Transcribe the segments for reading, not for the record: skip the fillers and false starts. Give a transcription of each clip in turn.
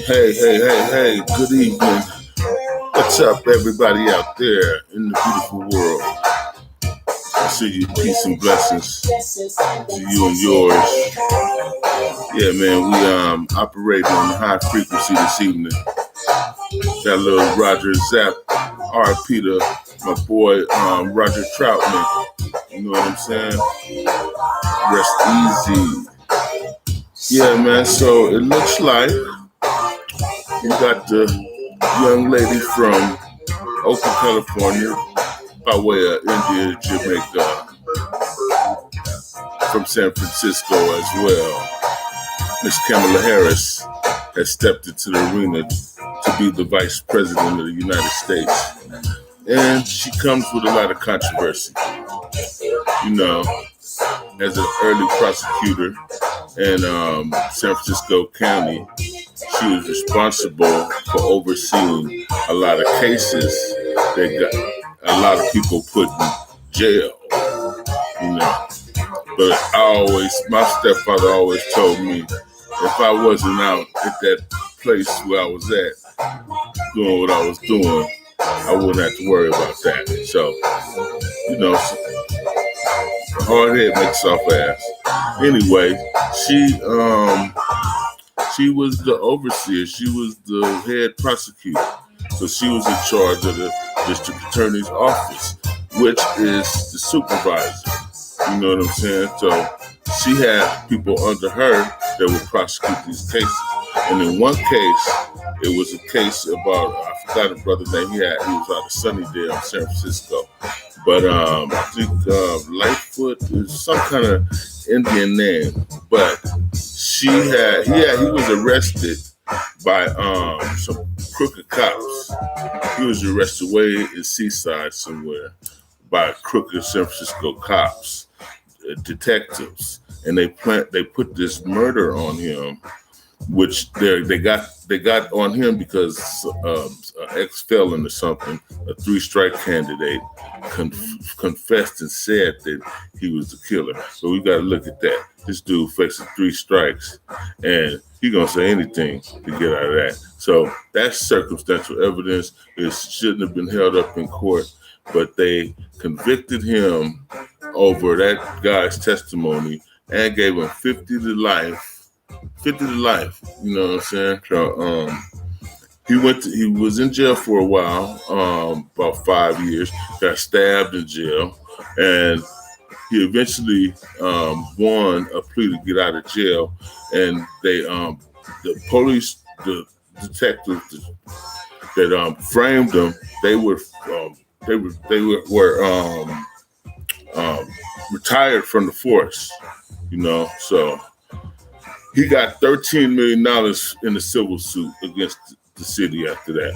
Hey, good evening. What's up, everybody out there in the beautiful world? I see you, peace and blessings to you and yours. Yeah, man, we operating on high frequency this evening. Got a little Roger Zapp, RP to my boy Roger Troutman. You know what I'm saying? Rest easy. Yeah, man, so it looks like you got the young lady from Oakland, California, by way of India, Jamaica, from San Francisco as well. Miss Kamala Harris has stepped into the arena to be the Vice President of the United States. And she comes with a lot of controversy. You know, as an early prosecutor in San Francisco County, she was responsible for overseeing a lot of cases that got a lot of people put in jail, you know. But my stepfather always told me if I wasn't out at that place where I was at, doing what I was doing, I wouldn't have to worry about that. So, you know, hard head makes soft ass. Anyway, she was the overseer. She was the head prosecutor. So she was in charge of the district attorney's office, which is the supervisor. You know what I'm saying? So she had people under her that would prosecute these cases. And in one case, it was a case about, I forgot the brother's name. He was out of Sunnydale, San Francisco. But I think Lightfoot is some kind of Indian name. But he was arrested by some crooked cops. He was arrested way in Seaside somewhere by crooked San Francisco cops, detectives, and they put this murder on him, which they got on him because an ex-felon or something, a 3-strike candidate, confessed and said that he was the killer. So we got to look at that. This dude faces 3 strikes, and he gonna say anything to get out of that. So that's circumstantial evidence. It shouldn't have been held up in court, but they convicted him over that guy's testimony and gave him 50 to life. 50 to life, you know what I'm saying? So, he was in jail for a while, about 5 years, got stabbed in jail, and he eventually won a plea to get out of jail, and they the police, the detectives that framed him, they were retired from the force, you know. So he got $13 million in a civil suit against the city after that.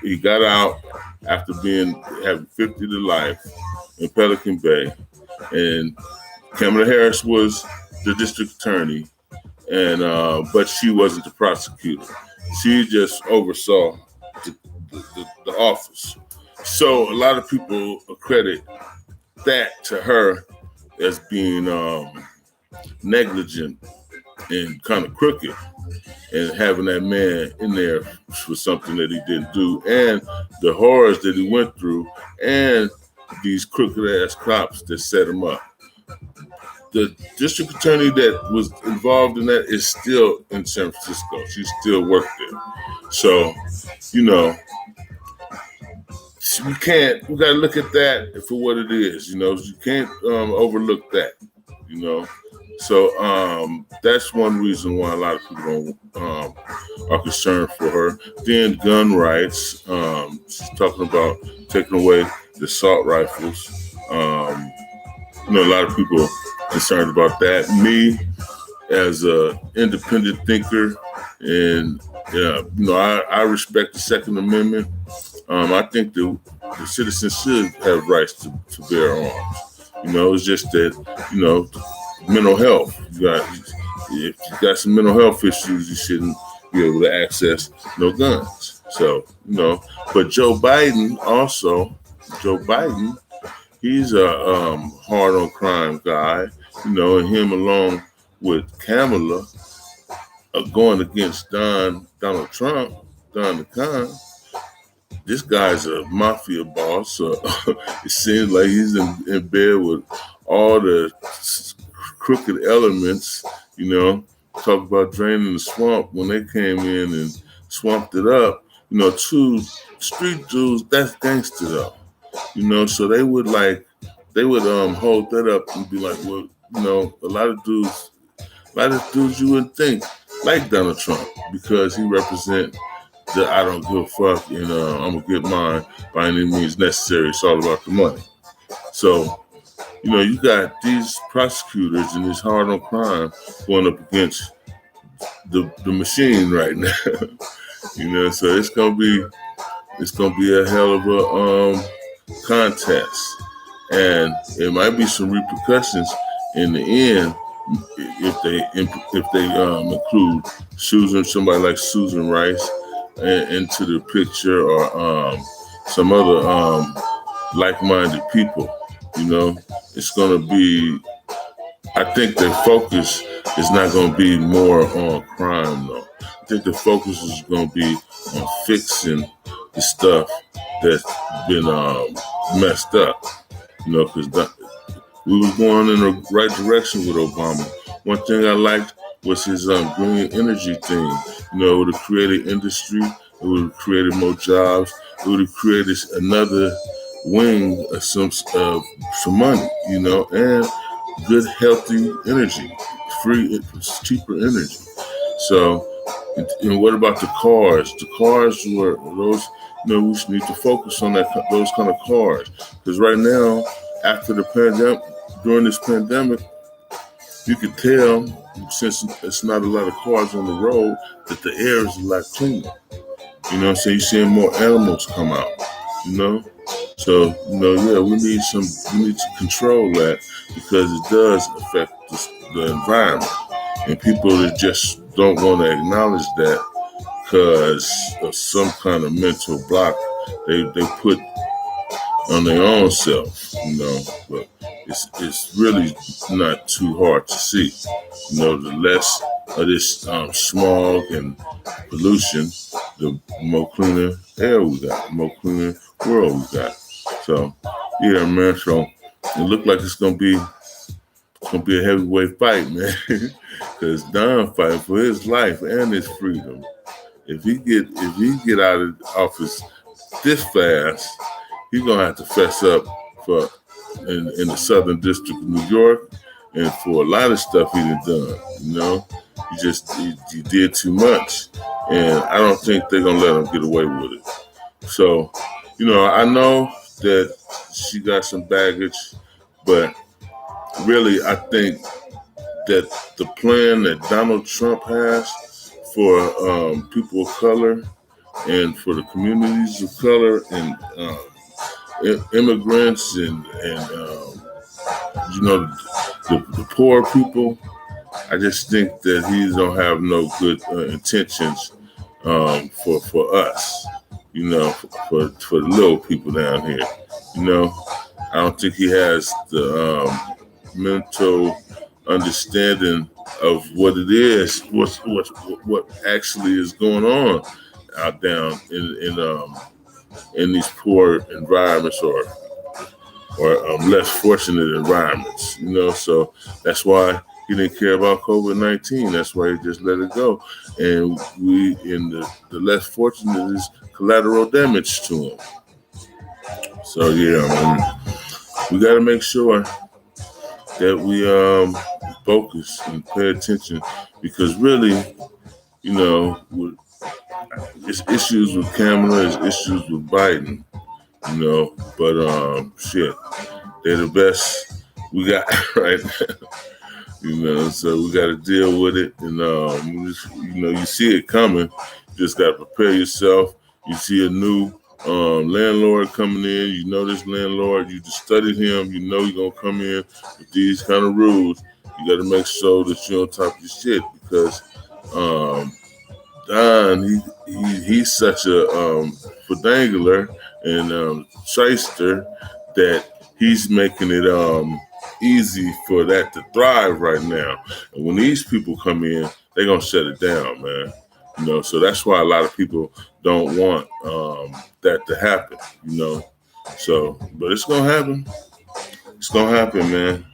He got out after having 50 to life in Pelican Bay, and Kamala Harris was the district attorney, and but she wasn't the prosecutor. She just oversaw the office. So a lot of people accredit that to her as being negligent and kind of crooked, and having that man in there for something that he didn't do, and the horrors that he went through, and these crooked ass cops that set him up. The district attorney that was involved in that is still in San Francisco. She still worked there. So, you know, we got to look at that for what it is. You know, you can't overlook that, you know. So that's one reason why a lot of people are concerned for her. Then gun rights. She's talking about taking away the assault rifles. You know, a lot of people are concerned about that. Me, as an independent thinker, and you know, I respect the Second Amendment. I think the citizens should have rights to bear arms. You know, it's just that, you know, mental health. If you got some mental health issues, you shouldn't be able to access no guns. So, you know, but Joe Biden, he's a hard on crime guy, you know, and him along with Kamala, going against Donald Trump, Don the Con. This guy's a mafia boss. So it seems like he's in bed with all the crooked elements. You know, talk about draining the swamp when they came in and swamped it up. You know, two street dudes. That's gangster though. You know, so they would hold that up and be like, well, you know, a lot of dudes you wouldn't think like Donald Trump because he represent the I don't give a fuck and I'm gonna get mine by any means necessary. It's all about the money. So, you know, you got these prosecutors and this hard on crime going up against the machine right now. You know, so it's gonna be a hell of a contest, and it might be some repercussions in the end if they include somebody like Susan Rice into the picture or some other like-minded people. You know, it's going to be. I think their focus is not going to be more on crime, though. I think the focus is going to be on fixing the stuff that's been messed up. You know, because we was going in the right direction with Obama. One thing I liked was his green energy thing. You know, it would have created industry. It would have created more jobs. It would have created another wing of some money. You know, and good, healthy energy, free, cheaper energy. So, and what about the cars? The cars were those. You know, we need to focus on those kind of cars because right now, after the pandemic, during this pandemic, you could tell since it's not a lot of cars on the road that the air is a lot cleaner. You know what I'm saying? You're seeing more animals come out. You know, so you know, yeah, we need to control that because it does affect the environment, and people that just don't want to acknowledge that because of some kind of mental block they put on their own self, you know, but it's really not too hard to see. You know, the less of this smog and pollution, the more cleaner air we got, the more cleaner world we got. So, yeah, man. So it looked like it's gonna be a heavyweight fight, man, because Don fighting for his life and his freedom. If he get out of office this fast, he's gonna have to fess up for in the Southern District of New York and for a lot of stuff he done. You know, he did too much, and I don't think they're gonna let him get away with it. So, you know, I know that she got some baggage, but really, I think that the plan that Donald Trump has for people of color and for the communities of color and immigrants and you know the poor people. I just think that he don't have no good intentions for us. You know, for the little people down here. You know, I don't think he has the mental understanding of what it is, what actually is going on out down in these poor environments or less fortunate environments. You know, so that's why he didn't care about COVID-19. That's why he just let it go. And we in the less fortunate is collateral damage to him. So yeah, we got to make sure that we focus and pay attention because really, you know, it's issues with Kamala, it's issues with Biden, you know, but shit, they're the best we got right now, you know, so we got to deal with it, and you know, you see it coming, you just got to prepare yourself. You see a new landlord coming in, you know this landlord, you just studied him, you know he's gonna come in with these kind of rules. You got to make sure that you're on top of your shit because Don, he's such a pedangler and shyster that he's making it easy for that to thrive right now. And when these people come in, they're gonna shut it down, man. So that's why a lot of people don't want that to happen. But it's gonna happen. It's gonna happen, man.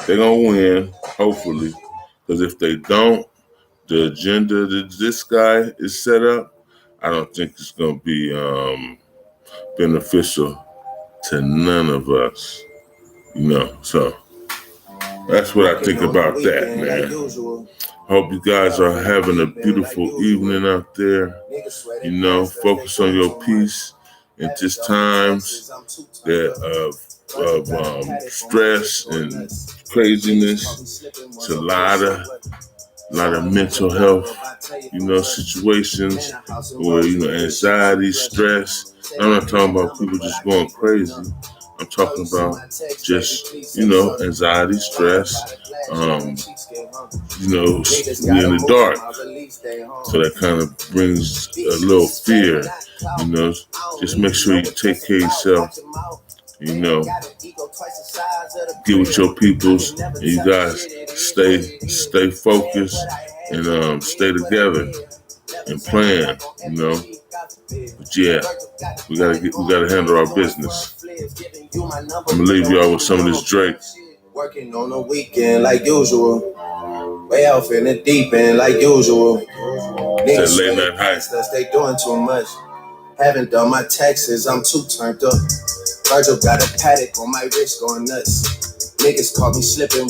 They're gonna win, hopefully, because if they don't, the agenda that this guy is set up, I don't think it's gonna be beneficial to none of us. So that's what I think about that, man. Hope you guys are having a beautiful evening out there. Focus on your peace in these times of stress and craziness. It's a lot of mental health, situations where, anxiety, stress. I'm not talking about people just going crazy. I'm talking about just, anxiety, stress, we're in the dark. So that kind of brings a little fear, just make sure you take care of yourself, get with your peoples, and you guys stay focused and stay together and plan, But yeah, we gotta handle our business. I'm gonna leave y'all with some of this Drake. Working on the weekend like usual. Way off in the deep end like usual. Niggas late night high. They doing too much. Haven't done my taxes, I'm too turned up. Virgil got a paddock on my wrist going nuts. Niggas caught me slipping.